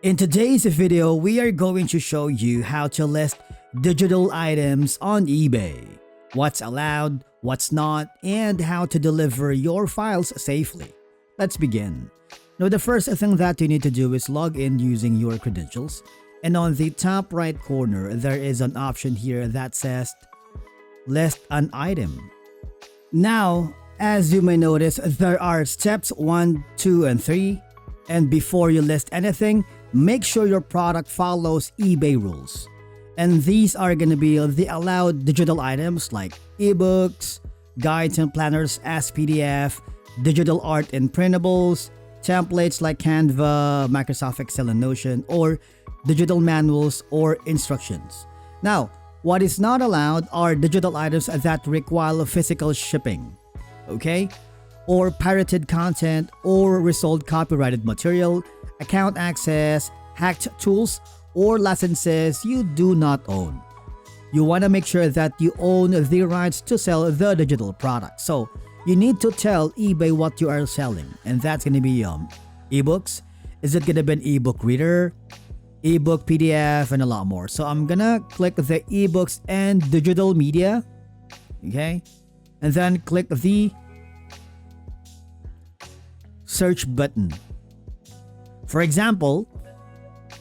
In today's video, we are going to show you how to list digital items on eBay, what's allowed, what's not, and how to deliver your files safely. Let's begin. Now, the first thing that you need to do is log in using your credentials, and on the top right corner, there is an option here that says List an Item. Now, as you may notice, there are steps 1, 2, and 3, and before you list anything, make sure your product follows eBay rules. And these are going to be the allowed digital items like ebooks, guides and planners as PDF, digital art and printables, templates like Canva, Microsoft Excel and Notion, or digital manuals or instructions. Now, what is not allowed are digital items that require physical shipping, okay? Or pirated content or resold copyrighted material, account access, hacked tools, or licenses you do not own. You want to make sure that you own the rights to sell the digital product. So you need to tell eBay what you are selling, and that's going to be ebooks. Is it going to be an ebook reader, ebook PDF, and a lot more. So I'm going to click the ebooks and digital media, okay? And then click the search button. For example,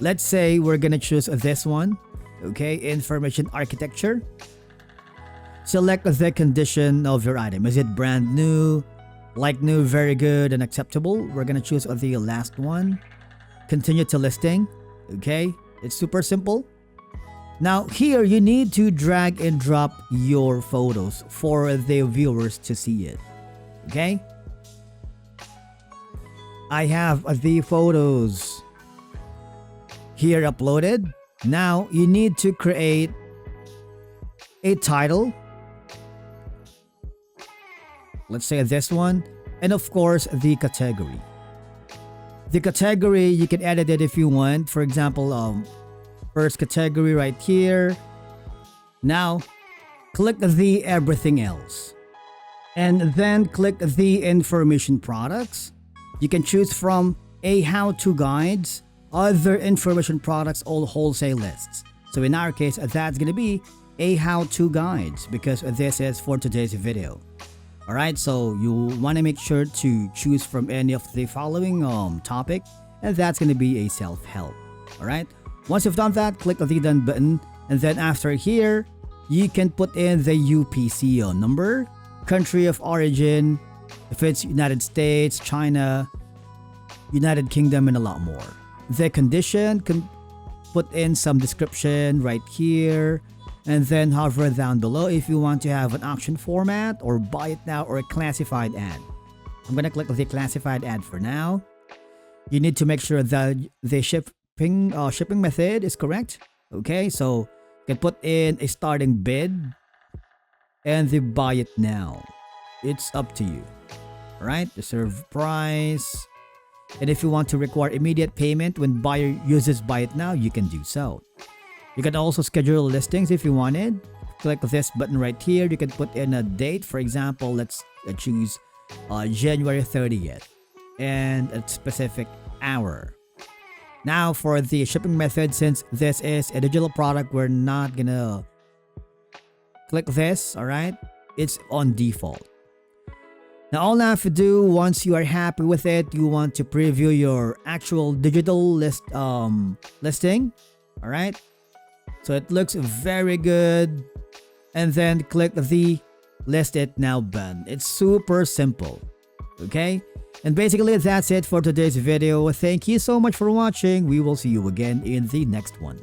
let's say we're gonna choose this one, okay, information architecture. Select the condition of your item. Is it brand new, like new, very good, and acceptable? We're gonna choose the last one. Continue to listing, okay? It's super simple. Now here you need to drag and drop your photos for the viewers to see it, okay? I have the photos here uploaded. Now you need to create a title. Let's say this one, and of course the category. The category you can edit it if you want. For example, first category right here. Now click the everything else, and then click the information products. You can choose from a how-to guides, other information products, or wholesale lists. So in our case, that's going to be a how-to guides because this is for today's video. Alright, so you want to make sure to choose from any of the following topic, and that's going to be a self-help. Alright, once you've done that, click the done button, and then after here, you can put in the UPC number, country of origin, if it's United States, China, United Kingdom, and a lot more. The condition, can put in some description right here, and then hover down below if you want to have an auction format or buy it now or a classified ad. I'm gonna click the classified ad for now. You need to make sure that the shipping method is correct. Okay, so you can put in a starting bid and the buy it now. It's up to you. Alright, reserve price. And if you want to require immediate payment when buyer uses buy it now, you can do so. You can also schedule listings if you wanted. Click this button right here. You can put in a date. For example, let's choose January 30th and a specific hour. Now for the shipping method, since this is a digital product, we're not gonna click this. Alright, it's on default. Now all I have to do, once you are happy with it, you want to preview your actual digital listing. Alright, so it looks very good, and then click the list it now button. It's super simple, okay? And basically that's it for today's video. Thank you so much for watching. We will see you again in the next one.